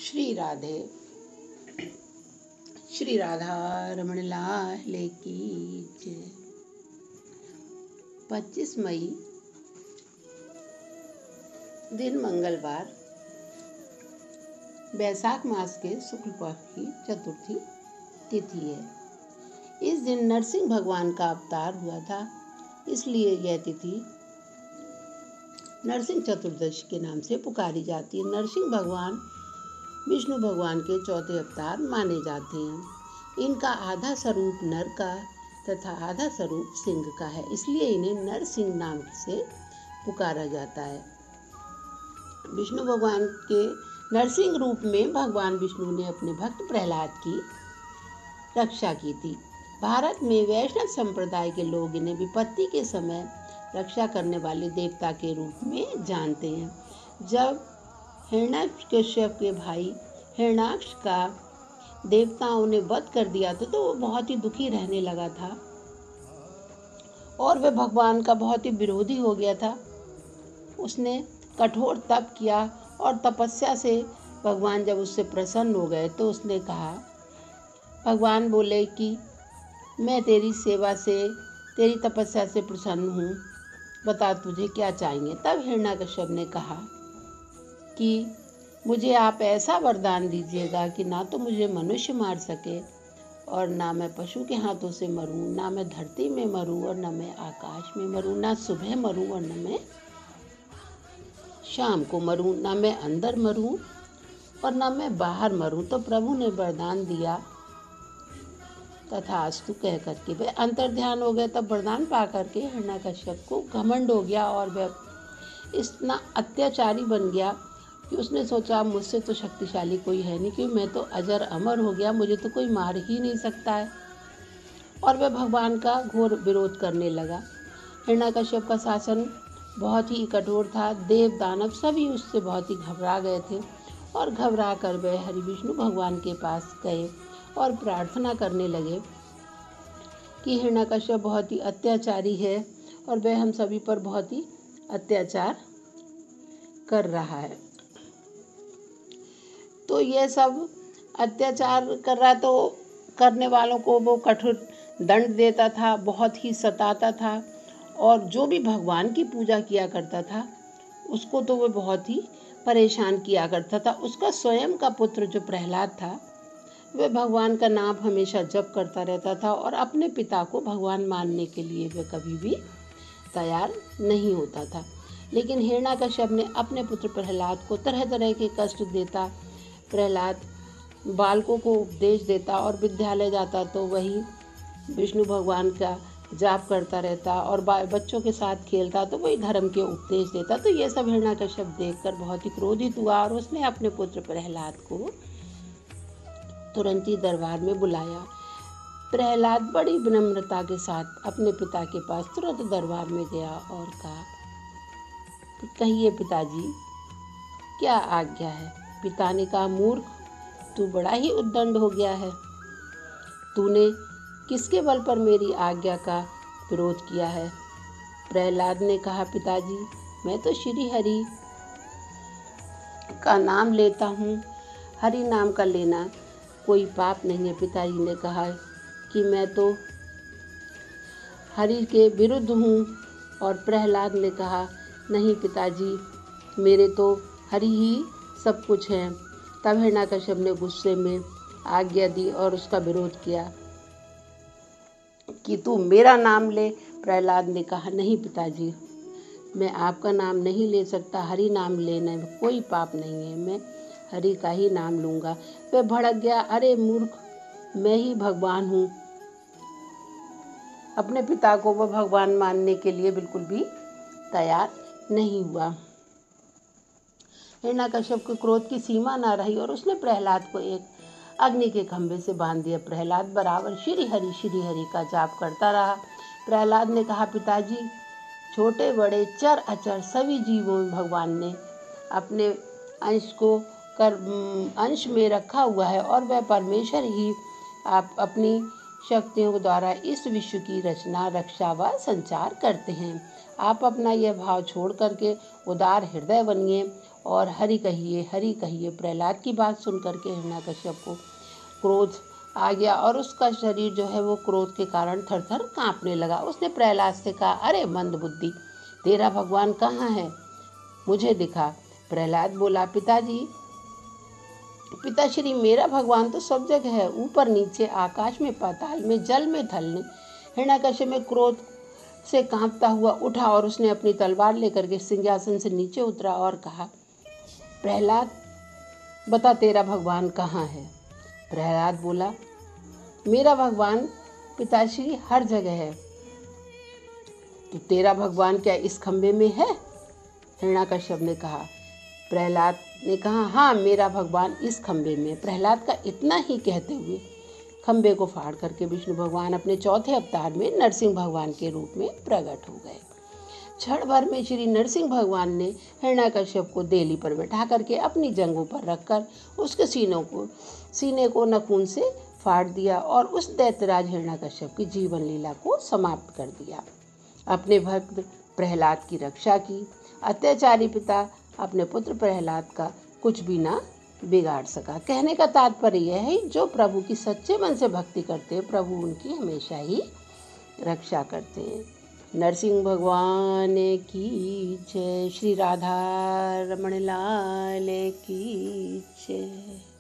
श्री राधे। श्री राधा रमण लाल की जय। 25 मई दिन मंगलवार, वैशाख मास के शुक्ल पक्ष की चतुर्थी तिथि है। इस दिन नरसिंह भगवान का अवतार हुआ था, इसलिए यह तिथि नरसिंह चतुर्दशी के नाम से पुकारी जाती है। नरसिंह भगवान विष्णु भगवान के चौथे अवतार माने जाते हैं। इनका आधा स्वरूप नर का तथा आधा स्वरूप सिंह का है, इसलिए इन्हें नरसिंह नाम से पुकारा जाता है। विष्णु भगवान के नरसिंह रूप में भगवान विष्णु ने अपने भक्त प्रहलाद की रक्षा की थी। भारत में वैष्णव संप्रदाय के लोग इन्हें विपत्ति के समय रक्षा करने वाले देवता के रूप में जानते हैं। जब हिरण्यकश्यप के भाई हिरण्याक्ष का देवताओं ने वध कर दिया था, तो वो बहुत ही दुखी रहने लगा था और वह भगवान का बहुत ही विरोधी हो गया था। उसने कठोर तप किया और तपस्या से भगवान जब उससे प्रसन्न हो गए तो उसने कहा, भगवान बोले कि मैं तेरी सेवा से, तेरी तपस्या से प्रसन्न हूँ, बता तुझे क्या चाहिए। तब हिरण्याकश्यप ने कहा कि मुझे आप ऐसा वरदान दीजिएगा कि ना तो मुझे मनुष्य मार सके और ना मैं पशु के हाथों से मरूं, ना मैं धरती में मरूं और ना मैं आकाश में मरूं, ना सुबह मरूं और ना मैं शाम को मरूं, ना मैं अंदर मरूं और ना मैं बाहर मरूं। तो प्रभु ने वरदान दिया। तथास्तु कह करके वे अंतर्ध्यान हो गए। तब वरदान पा करके हिरण्याकश्यप को घमंड हो गया और वह इतना अत्याचारी बन गया कि उसने सोचा मुझसे तो शक्तिशाली कोई है नहीं, क्योंकि मैं तो अजर अमर हो गया, मुझे तो कोई मार ही नहीं सकता है। और वह भगवान का घोर विरोध करने लगा। हिरण्याकश्यप का शासन बहुत ही कठोर था। देव दानव सभी उससे बहुत ही घबरा गए थे और घबरा कर वह हरि विष्णु भगवान के पास गए और प्रार्थना करने लगे कि हिरण्याकश्यप बहुत ही अत्याचारी है और वह हम सभी पर बहुत ही अत्याचार कर रहा है। तो ये सब अत्याचार कर रहा, तो करने वालों को वो कठोर दंड देता था, बहुत ही सताता था और जो भी भगवान की पूजा किया करता था उसको तो वो बहुत ही परेशान किया करता था। उसका स्वयं का पुत्र जो प्रहलाद था, वह भगवान का नाम हमेशा जप करता रहता था और अपने पिता को भगवान मानने के लिए वह कभी भी तैयार नहीं होता था। लेकिन हिरण्याकश्यप ने अपने पुत्र प्रहलाद को तरह तरह के कष्ट देता। प्रहलाद बालकों को उपदेश देता और विद्यालय जाता तो वही विष्णु भगवान का जाप करता रहता और बच्चों के साथ खेलता तो वही धर्म के उपदेश देता। तो ये सब हिरण्याकश्यप देखकर बहुत ही क्रोधित हुआ और उसने अपने पुत्र प्रहलाद को तुरंत ही दरबार में बुलाया। प्रहलाद बड़ी विनम्रता के साथ अपने पिता के पास तुरंत दरबार में गया और कहा, कहिए पिताजी, क्या आज्ञा है। पिता ने कहा, मूर्ख, तू बड़ा ही उद्दंड हो गया है। तूने किसके बल पर मेरी आज्ञा का विरोध किया है। प्रहलाद ने कहा, पिताजी, मैं तो श्री हरि का नाम लेता हूँ, हरि नाम का लेना कोई पाप नहीं है। पिताजी ने कहा कि मैं तो हरि के विरुद्ध हूँ। और प्रहलाद ने कहा, नहीं पिताजी, मेरे तो हरि ही सब कुछ है। तब हिरण्याकश्यप ने गुस्से में आज्ञा दी और उसका विरोध किया कि तू मेरा नाम ले। प्रहलाद ने कहा, नहीं पिताजी, मैं आपका नाम नहीं ले सकता, हरि नाम लेने में कोई पाप नहीं है, मैं हरि का ही नाम लूँगा। वह भड़क गया, अरे मूर्ख, मैं ही भगवान हूँ। अपने पिता को वह भगवान मानने के लिए बिल्कुल भी तैयार नहीं हुआ। हिरण्याकश्यप के क्रोध की सीमा ना रही और उसने प्रहलाद को एक अग्नि के खंभे से बांध दिया। प्रहलाद बराबर श्री हरि का जाप करता रहा। प्रहलाद ने कहा, पिताजी, छोटे बड़े चर अचर सभी जीवों में भगवान ने अपने अंश को अंश में रखा हुआ है और वह परमेश्वर ही आप अपनी शक्तियों के द्वारा इस विश्व की रचना, रक्षा व संचार करते हैं। आप अपना यह भाव छोड़ करके उदार हृदय बनिए और हरि कहिए प्रहलाद की बात सुन करके हिरण्यकश्यप को क्रोध आ गया और उसका शरीर जो है वो क्रोध के कारण थर थर काँपने लगा। उसने प्रहलाद से कहा, अरे मंदबुद्धि, तेरा भगवान कहाँ है, मुझे दिखा। प्रहलाद बोला, पिताश्री, मेरा भगवान तो सब जगह है, ऊपर नीचे, आकाश में, पाताल में, जल में, थल में। हिरण्यकश्यप में क्रोध से कांपता हुआ उठा और उसने अपनी तलवार लेकर के सिंहासन से नीचे उतरा और कहा, प्रहलाद, बता तेरा भगवान कहाँ है। प्रहलाद बोला, मेरा भगवान पिताश्री हर जगह है। तो तेरा भगवान क्या इस खंबे में है? हिरण्यकश्यप ने कहा। प्रहलाद ने कहा, हाँ, मेरा भगवान इस खंबे में। प्रहलाद का इतना ही कहते हुए खंबे को फाड़ करके विष्णु भगवान अपने चौथे अवतार में नरसिंह भगवान के रूप में प्रकट हो गए। क्षण भर में श्री नरसिंह भगवान ने हिरण्यकश्यप को देहली पर बैठा करके अपनी जंघों पर रखकर उसके सीने को नखून से फाड़ दिया और उस दैत्यराज हिरण्यकश्यप की जीवन लीला को समाप्त कर दिया। अपने भक्त प्रहलाद की रक्षा की। अत्याचारी पिता अपने पुत्र प्रहलाद का कुछ भी ना बिगाड़ सका। कहने का तात्पर्य यह है, जो प्रभु की सच्चे मन से भक्ति करते हैं, प्रभु उनकी हमेशा ही रक्षा करते हैं। नरसिंह भगवान की जय। श्री राधा रमण लाल की जय।